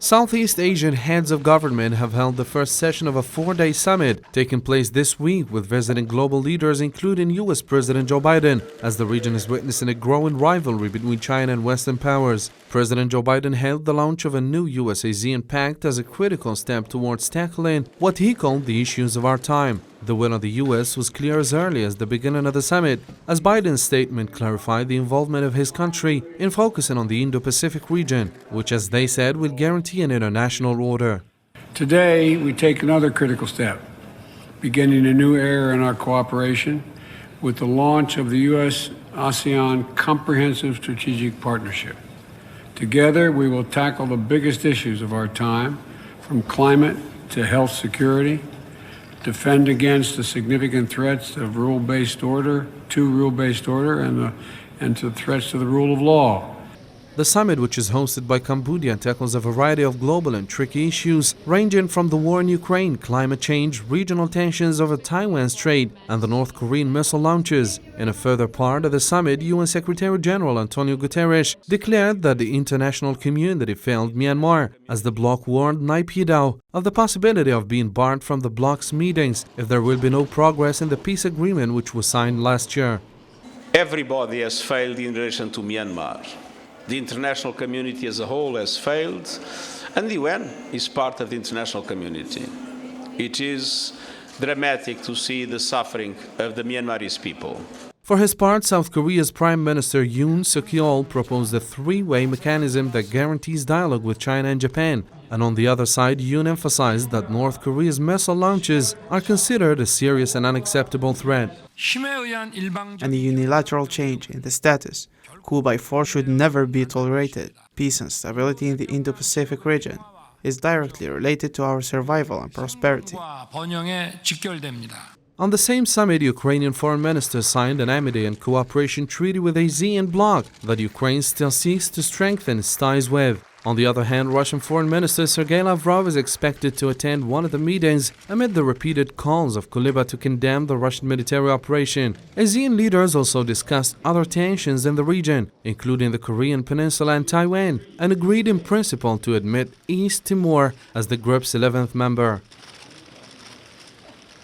Southeast Asian heads of government have held the first session of a four-day summit taking place this week with visiting global leaders including U.S. President Joe Biden, as the region is witnessing a growing rivalry between China and Western powers. President Joe Biden hailed the launch of a new U.S.-ASEAN pact as a critical step towards tackling what he called the issues of our time. The will of the U.S. was clear as early as the beginning of the summit, as Biden's statement clarified the involvement of his country in focusing on the Indo-Pacific region, which, as they said, will guarantee an international order. Today, we take another critical step, beginning a new era in our cooperation with the launch of the U.S.-ASEAN Comprehensive Strategic Partnership. Together, we will tackle the biggest issues of our time, from climate to health security, defend against the significant threats of rule-based order, and to threats to the rule of law. The summit, which is hosted by Cambodia, tackles a variety of global and tricky issues ranging from the war in Ukraine, climate change, regional tensions over Taiwan Strait, and the North Korean missile launches. In a further part of the summit, UN Secretary General Antonio Guterres declared that the international community failed Myanmar, as the bloc warned Naypyidaw of the possibility of being barred from the bloc's meetings if there will be no progress in the peace agreement which was signed last year. Everybody has failed in relation to Myanmar. The international community as a whole has failed, and the UN is part of the international community. It is dramatic to see the suffering of the Myanmarese people. For his part, South Korea's Prime Minister Yoon Suk-yeol proposed a three-way mechanism that guarantees dialogue with China and Japan. And on the other side, Yoon emphasized that North Korea's missile launches are considered a serious and unacceptable threat. Any unilateral change in the status coup by force should never be tolerated. Peace and stability in the Indo-Pacific region is directly related to our survival and prosperity. On the same summit, Ukrainian foreign minister signed an amity and cooperation treaty with ASEAN bloc that Ukraine still seeks to strengthen its ties with. On the other hand, Russian Foreign Minister Sergei Lavrov is expected to attend one of the meetings amid the repeated calls of Kuleba to condemn the Russian military operation. ASEAN leaders also discussed other tensions in the region, including the Korean Peninsula and Taiwan, and agreed in principle to admit East Timor as the group's 11th member.